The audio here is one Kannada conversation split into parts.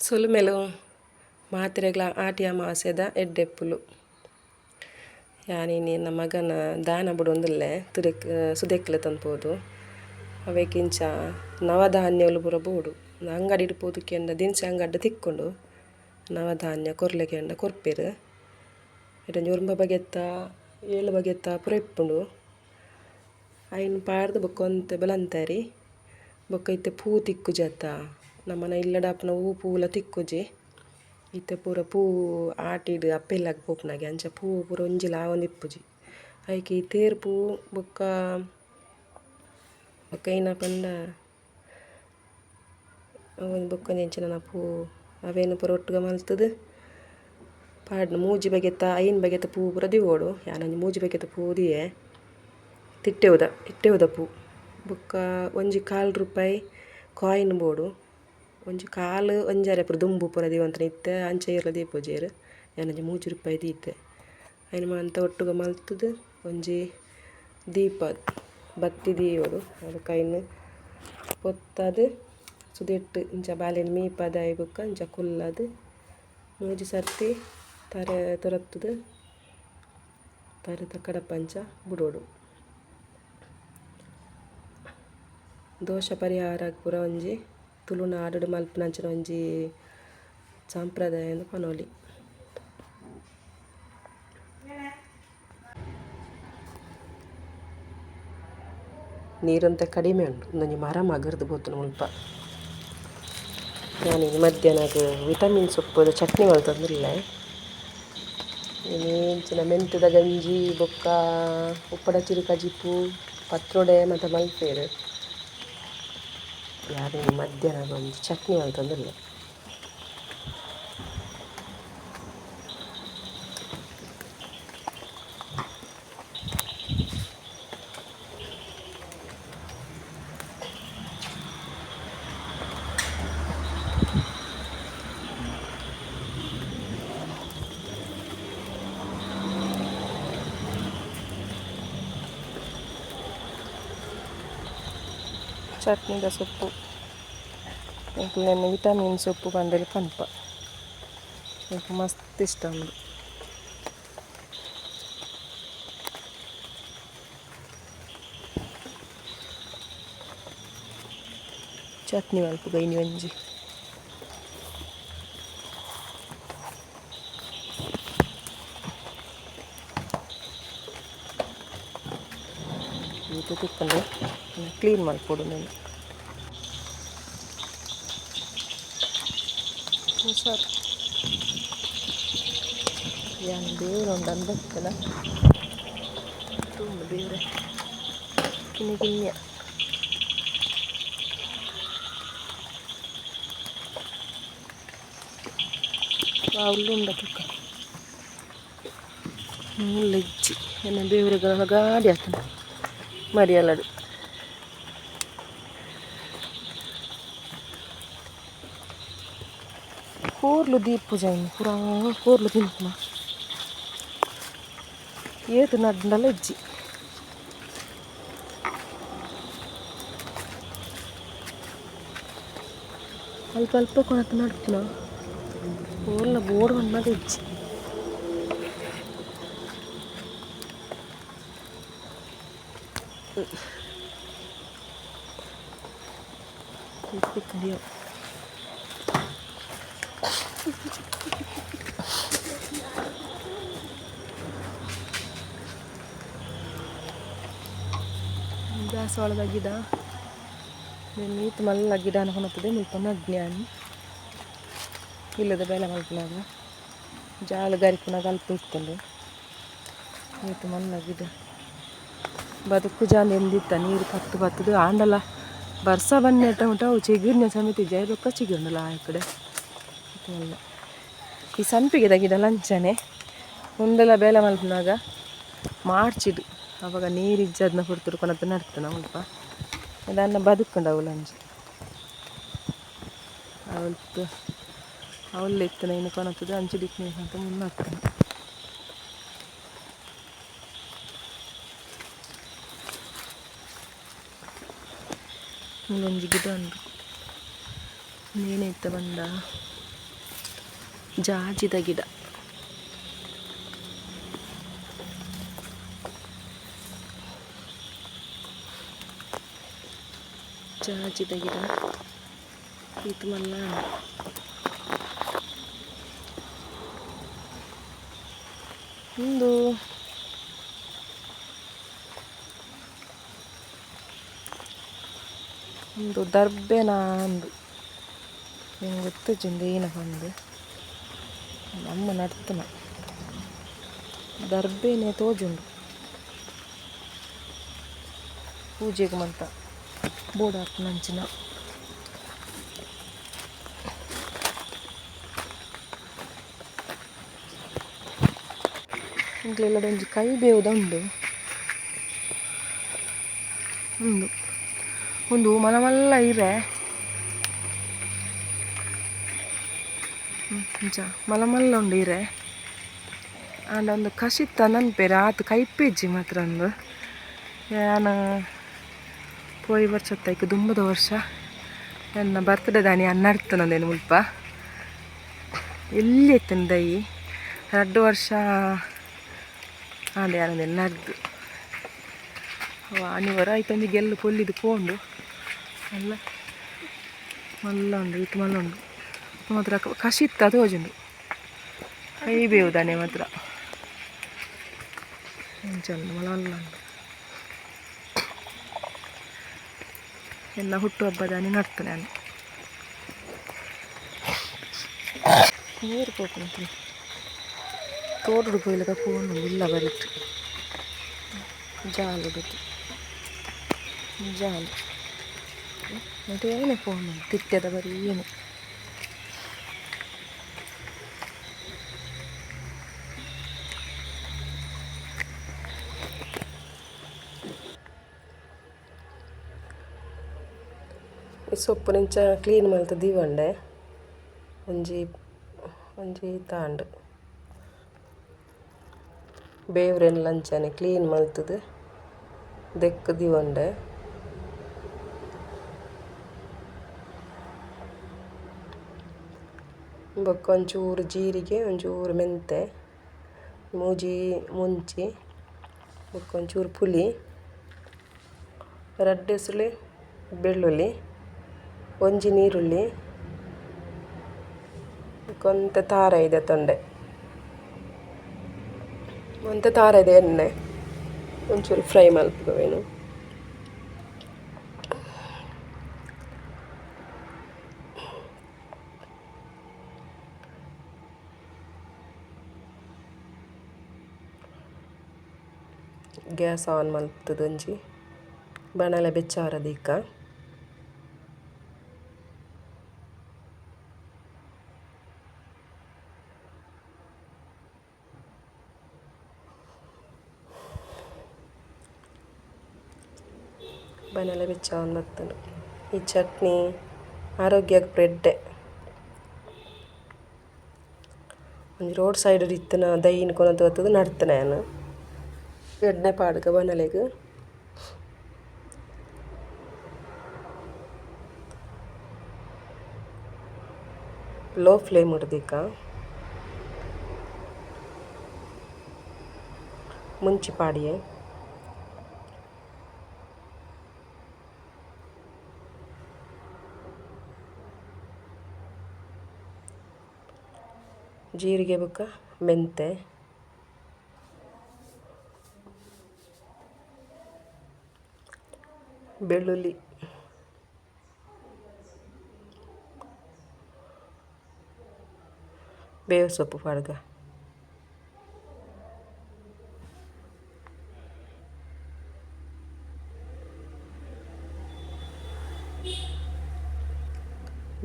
ಸುಲುಮೆಲು ಮಾತ್ರೆಗಳ ಆಟಿ ಅಮಾವಾಸ್ಯದ ಎಡ್ಡೆಪ್ಪುಲು ಯಾನಿ ನನ್ನ ಮಗನ ದಾನ ಬಿಡೊಂದುಲ್ಲೆ ಸುದೆಕ್ಲೆ ತಂದ್ಪೋದು ಅವೇಕಿಂಚ ನವಧಾನ್ಯಲು ಪೂರ ಬೋಡು ಅಂಗಡಿ ಇಡ್ಪೋದಕ್ಕೆಂಡ ದಿನಸಿ ಅಂಗಡಿ ತಿಕ್ಕೊಂಡು ನವಧಾನ್ಯ ಕೊರ್ಲೆಕೆಂಡ ಕೊರ್ಪೆರು ಇಟ ಜೋರ್ಂಬ ಬಗೆತ್ತ 7 ಬಗೆತ್ತ ಪೂರ ಇಪ್ಪುಂಡು ಐನ್ ಪಾಡ್ದು ಬೊಕ್ಕ ಒಂತೆ ಬಲಂತಾರಿ ಬೊಕ್ಕ ಇತ್ತೆ ಪೂ ತಿಕ್ಕುಜತ್ತ ನಮ್ಮನ ಇಲ್ಲಡಾಪನ ಹೂ ಪೂಲ ತಿಕ್ಕುಜಿ ಇತ್ತೆ ಪೂರ ಪೂ ಆಟಿಡ್ ಅಪ್ಪೆಲ್ಲಾಗ ಪೋಪುನಾಗೆ ಅಂಚ ಪೂ ಪೂರ ಒಂಜಿಲ ಆವೊಂದಿಪ್ಪುಜಿ ಐಕೆ ಈ ತೇರು ಪೂ ಬೊಕ್ಕ ಏನ ಪಂಡ ಬೊಕ್ಕಂಚೆನ ಪೂ ಅವೇನು ಪೂರ ಒಟ್ಟುಗ ಮಲ್ತದು ಪಾಡ್ನ ಮೂಜಿ ಬಗೆತ್ತ 5 ಬಗೆತ್ತ ಪೂ ಪೂರ ದಿವೋಡು ಯಾನಂಜಿ ಮೂಜಿ ಬಗೆತ್ತ ಪೂ ದಿಯೆ ಇಟ್ಟೆವುದ ಪೂ ಬೊಕ್ಕ ಒಂಜಿ ₹1 ಕಾಯಿನ್ ಬೋಡು ಒಂಜಿ ಕಾಲು ಒಂಜಾರೆ ಪೂರ ದುಂಬು ಪೂರ ದಿವಂತನ ಇತ್ತೆ ಅಂಚ ಇರ್ಲ ದೀಪೋಜೇರು ಯಾನಂಜಿ ₹3 ದೀತೆ ಐನ ಮಂತ ಒಟ್ಟುಗ ಮಲ್ತದು ಒಂಜಿ ದೀಪ ಬತ್ತಿ ದೀವೋಡು ಅದಕ್ಕೆ ಐನು ಪೊತ್ತದು ಸುದೆಟ್ಟು ಇಂಚ ಬಾಲೆನ್ ಮೀಪದ ಬೊಕ್ಕ ಇಂಚ ಕುಲ್ಲದು ಮೂಜಿ ಸರ್ತಿ ತಾರೆ ತೊರತ್ತುದು ತಾರೆ ತಕ್ಕಡ ಪಂಚ ಬುಡೋಡು ದೋಷ ಪರಿಹಾರ ಪೂರ ಒಂಜಿ ತುಳುನಾಡು ಮಲ್ಪುನಂಚಿನ ಒಂಜಿ ಸಂಪ್ರದಾಯದ ಪನೊಲಿ ನೀರಂತ ಕಡಿಮೆ ಉಂಟು ಒಂದೊಂಜಿ ಮರ ಮಗರ್ದು ಬೋತುನು ಮುಲ್ಪ ನಾನೀಗ ಮಧ್ಯಾಹ್ನದ ವಿಟಮಿನ್ ಸೊಪ್ಪುದ ಚಟ್ನಿ ಮಲ್ತಂದಿಲ್ಲ ಇಂಚಿನ ಮೆಂತ್ಯದ ಗಂಜಿ ಬೊಕ್ಕ ಉಪ್ಪಡ ಚಿರುಕ ಜಿಪ್ಪು ಪತ್ರೊಡೆ ಮತ್ತು ಮಲ್ಪೇರು ಯಾರು ಮಧ್ಯಾಹ್ನದ ಒಂದು ಚಟ್ನಿ ಮಲ್ತಂದಿಲ್ಲ ಚಟ್ನಿದ ಸೊಪ್ಪು ನನ್ನ ವಿಟಮಿನ್ ಸೊಪ್ಪು ಬಂದರೆ ಪಂಪ ನನಗೆ ಮಸ್ತ್ ಇಷ್ಟ ಉಂಟು ಚಟ್ನಿ ಮಲ್ಪು ಗೈನಿ ಒಂಜಿ ಇದು ತಿಕ್ಕೊಂಡು ಕ್ಲೀನ್ ಮಾಡಿಕೊಡು ನಾನು ಸರ್ ಯಾನು ದೇವ್ರು ಉಂಡು ಅನ್ಬೇಕಲ್ಲ ತುಂಬ ದೇವ್ರೆ ಕಿನ್ನಿಯ ಉಳ್ಳುಂಡ ತುಕ್ಕ ಮುಳ್ಳೆಜ್ಜಿ ನನ್ನ ದೇವರುಗಳ ಗಾಡಿ ಆಗ್ತಾನೆ ಮರಿಯಲ್ಲಡು ಕೂರ್ಲು ದೀಪು ಜೈನ್ ಪುರಾ ಕೂರ್ಲು ತಿಂಪ ಏತು ನಡ್ಡಲ್ಲ ಇಜ್ಜಿ ಅಲ್ಪ ಅಲ್ಪ ಕೊನತ್ತು ನಡ್ತಿನ ಕೂರ್ಲ ಬೋರ್ಡ್ ಬಂದಾಗ ಇಜ್ಜಿ ಕಡಿಯೋ ದಾಸವಾಳದ ಗಿಡ ನೀತು ಮಲ್ಲ ಗಿಡ ಅನ್ಕೊಳ್ತದೆ ಮುಲ್ಪ ನಡ್ನ್ಯಾನಿ ಇಲ್ಲದ ಬೆಲೆ ಮಲ್ಪನಾಗ ಜಾಳು ಗರಿಪುನಾಗ ಅಲ್ಪ ಇತ್ತಲ್ಲ ನೀತು ಮಲ್ಲ ಗಿಡ ಬದುಕು ಜಾಲ ಎಂದಿತ್ತ ನೀರು ಬತ್ತದು ಆಂಡಲ ಬರ್ಸ ಬನ್ನಿ ಟಮಟ ಚಿಗುರಿನ ಸಮಿತಿ ಜೈರೊಕ್ಕ ಚಿಗುರ್ನಲ್ಲ ಆ ಕಡೆ ಎಲ್ಲ ಈ ಸಂಪಿಗೆದ ಗಿಡ ಲಂಚನೆ ಮುಂದೆಲ್ಲ ಬೇಲೆ ಮಲ್ಪನಾಗ ಮಾರ್ಚಿಡು ಅವಾಗ ನೀರು ಇಜ್ಜದನ್ನ ಹುಡ್ತುಡ್ಕೊಳತ್ತ ನಡ್ತಾನೆ ಸ್ವಲ್ಪ ಅದನ್ನು ಬದುಕೊಂಡು ಅವಳು ಅಂಜಿ ಅವಳ್ತು ಅವಳು ಇತ್ತನ ಇನ್ನು ಕೊನತ್ತದು ಅಂಚಿಡಿಕ್ ನೀರು ಅಂತ ಮುನ್ನಾಗ್ತಾನೆ ಒಂಜಿ ಗಿಡ ಉಂಡು ನೇನೆ ಇತ್ತ ಬಂದ ಜಾಜಿದ ಗಿಡ. ಜಾಜಿದ ಗಿಡ ಇದು ಮಲ್ಲ ಒಂದು ದರ್ಬೆನ ಅಂದು ನಿಂಗೆ ಗೊತ್ತಿದ್ದಿಂದ ಏನ ಬಂದು ನಮ್ಮ ನಡ್ತನ ದರ್ಬೇನೆ ತೋಜುಂಡು ಪೂಜೆಗೆ ಮಂತ ಬೋರ್ಡ್ ನಂಚಿನ ಇಂಕ್ಲೆಲ್ಲ ಒಂಜಿ ಕೈ ಬೇವುದುಂಡು ಒಂದು ಮಲಮಲ್ಲ ಇರೆ ನಿಜ ಮಲಮಲ್ಲ ಉಂಡು ಇರೆ ಆಂಡ ಒಂದು ಕಷಿತ್ತ ನನ್ಪೇರೆ ಆತು ಕೈಪೇಜಿ ಮಾತ್ರ ಒಂದು ನಾನು ಪೋಯಿ ವರ್ಷತ್ತೈಕ ದುಂಬದ ವರ್ಷ ನನ್ನ ಬರ್ತ್ಡೇ ದಾನಿ ನಡ್ತನಂದೇನು ಮುಲ್ಪ ಎಲ್ಲಿ ಎತ್ತನ ದೈ 2 ವರ್ಷ ಆಂಡೆ ಆನಂದೇನು ನಡ್ದು ಅನಿವಾರ ಆಯ್ತಂದು ಗೆಲ್ಲು ಕೊಲ್ಲಿದು ಪೋಂಡು ಎಲ್ಲ ಮಲ್ಲ ಉಂಡು ಇತ್ತು ಮಲ್ಲ ಉಂಡು ಮಾತ್ರ ಕಷಿತ್ತ ತೋಜುಂಡು ಕೈ ಬೇವುದಾನೆ ಮಾತ್ರ ಚಂದ ಮಲ್ಲ ಉಂಡು ಎಲ್ಲ ಹುಟ್ಟುಹಬ್ಬದಾನಿ ನಡ್ತಾನೆ ನಾನು ನೀರು ಹೋಗ್ತೀನಿ ತೋಟದ ಕೊಯ್ಲಕ ಫೋನ್ ಇಲ್ಲ ಬರಿಟ್ಟು ಜಾಲು ಜಾಲು ಮತ್ತೆ ಏನೇ ಫೋನ್ ತಿಟ್ಟದ ಬರೀ ಏನು ಈ ಸೊಪ್ಪು ನಿಂಚ ಕ್ಲೀನ್ ಮಲ್ತು ದಿವಂಡೆ ಒಂಜಿ ಒಂಜಿ ತಾಂಡು ಬೇವ್ರೆನ್ ಲಂಚನೆ ಕ್ಲೀನ್ ಮಲ್ತದು ದೆಕ್ಕು ದಿವಂಡೆ ಬೊಕ್ಕ ಒಂಚೂರು ಜೀರಿಗೆ ಒಂಚೂರು ಮೆಂತೆ ಮೂಜಿ ಮುಂಚಿ ಬೊಕ್ಕ ಒಂಚೂರು ಪುಳಿ ರಡ್ಡ್ ಎಸುಳು ಬೆಳ್ಳುಳ್ಳಿ ಒಂಜಿ ನೀರುಳ್ಳಿ ಕೊಂತ ತಾರ ಇದೆ ತೊಂಡೆ ಒಂತ ತಾರ ಇದೆ ಎಣ್ಣೆ ಒಂಚೂರು ಫ್ರೈ ಮಲ್ಪುವೆನು ಗ್ಯಾಸ್ ಆನ್ ಮಲ್ತದೊಂಜಿ ಬಣಲೆ ಬೆಚ್ಚಾರದೀಕ ಬಣಲೆ ಬೆಚ್ಚ ಆನ್ ಬರ್ತದೆ. ಈ ಚಟ್ನಿ ಆರೋಗ್ಯಕ್ಕೆ ಬ್ರೆಡ್ಡೆ ಒಂದು ರೋಡ್ ಸೈಡ್ ಇತ್ತನ ದೈನ್ ಕೊನದು ಬರ್ತದೆ ನಡ್ತನೆ ನಾನು ಎಣ್ಣೆ ಪಾಡ್ಗ ಬಣಲೆಗೆ ಲೋ ಫ್ಲೇಮ್ ಇಡ್ದಿಕ್ಕ ಮುಂಚಿ ಪಾಡಿಯೇ ಜೀರಿಗೆ ಬೊಕ್ಕ ಮೆಂತೆ ಬೆಳ್ಳುಳ್ಳಿ ಬೇವು ಸೊಪ್ಪು ಪಾಡ್ಗ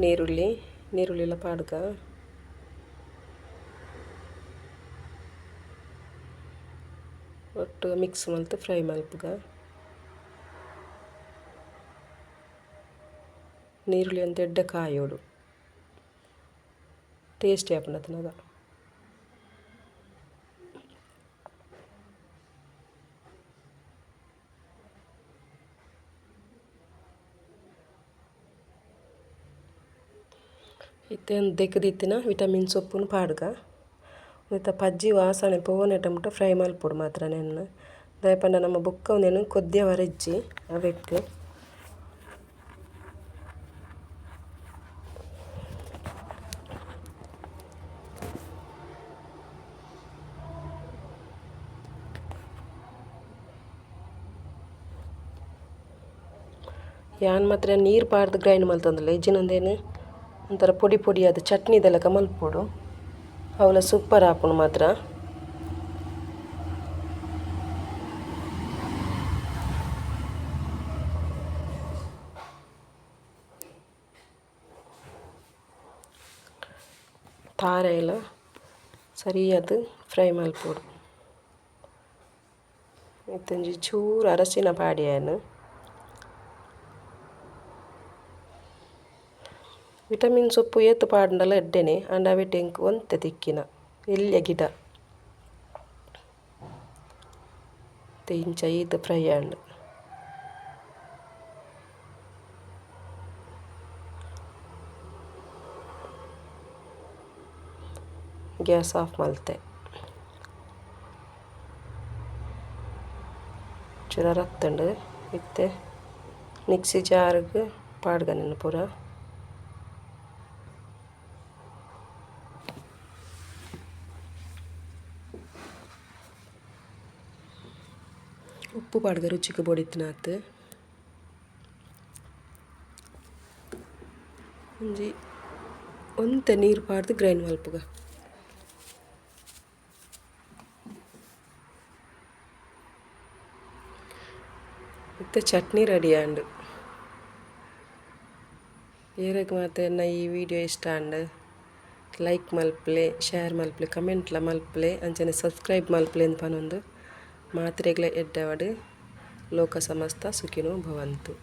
ನೀರುಳ್ಳಿಲ ಪಾಡ್ಗ ಒಟ್ಟು ಮಿಕ್ಸ್ ಮಲ್ತು ಫ್ರೈ ಮಲ್ಪುಗ ನೀರುಳ್ಳಿ ಒಂದು ಎಡ್ಡೆ ಕಾಯೋಡು ಟೇಸ್ಟಿ ಆಪುಂಡತನಗ ಇತ್ತೆ ಒಂದು ದೆಕ್ಕದಿತ್ತಿನ ವಿಟಮಿನ್ ಸೊಪ್ಪುನು ಪಾಡ್ಗ ಮತ್ತು ಪಜ್ಜಿ ವಾಸನೆ ಪೋನೆ ಟೊಮಟೊ ಫ್ರೈ ಮಲ್ಪೊಡು ಮಾತ್ರ ನೆನ್ನು ದಯಪಂಡ ನಮ್ಮ ಬೊಕ್ಕ ಒಂದೇನು ಕೊದ್ದಿಯ ವರೆಜ್ಜಿ ಅವೆಕ್ಕು ಯಾನ್ ಮಾತ್ರ ನೀರು ಪಾಡ್ದು ಗ್ರೈಂಡ್ ಮಲ್ತಂದಲ್ಲ ಇಜ್ಜಿನೊಂದೇನು ಒಂಥರ ಪೊಡಿ ಪೊಡಿ ಅದು ಚಟ್ನಿದೆಲ್ಲ ಮಲ್ಪೊಡು ಅವಳ ಸೂಪರ್ ಹಾಪುನು ಮಾತ್ರ ತಾರೆ ಎಲ್ಲ ಸರಿಯಾದ ಫ್ರೈ ಮಲ್ಪೊಡು ಇತ್ತಂಜಿ ಚೂರು ಅರಸಿನ ಪಾಡ್ಯಾನು ವಿಟಮಿನ್ ಸೊಪ್ಪು ಏತು ಪಾಡ್ಂಡಲ ಎಡ್ಡೆನೆ ಅಂಡ ಅವೆಟೆಂಕ್ ಒಂತೆ ತಿಕ್ಕಿನ ಎಲ್ಲಿಯ ಗಿಡ ಇಂಚ ಈತ ಫ್ರೈ ಆಂಡ್ ಗ್ಯಾಸ್ ಆಫ್ ಮಲ್ತೆ ಚೂರ ರತ್ತಂಡು ಇತ್ತೆ ಮಿಕ್ಸಿ ಜಾರ್ಗೆ ಪಾಡ್ಗನೆನು ಪೂರ ಉಪ್ಪು ಪಾಡ್ಗ ರುಚಿಗೆ ಬೊಡಿತ್ತಿನಾತ್ ಒಂಜಿ ಒಂತೆ ನೀರು ಪಾಡ್ದು ಗ್ರೈಂಡ್ ಮಲ್ಪುಗ ಮತ್ತೆ ಚಟ್ನಿ ರೆಡಿ ಆಂಡ್ ಏರಗ್ ಮಾತ ಈ ವಿಡಿಯೋ ಇಷ್ಟ ಆಂಡ್ ಲೈಕ್ ಮಲ್ಪಲೆ ಶೇರ್ ಮಲ್ಪಲೆ ಕಮೆಂಟ್ಲ ಮಲ್ಪಲೆ ಅಂಚನೆ ಸಬ್ಸ್ಕ್ರೈಬ್ ಮಲ್ಪಲೆ ಅಂತ ಪನೊಂದು ಮಾತ್ರೆಗ್ಲ ಎಡ್ಡವಡು ಲೋಕ ಸಮಸ್ತ ಸುಖಿನೋ ಭವಂತು.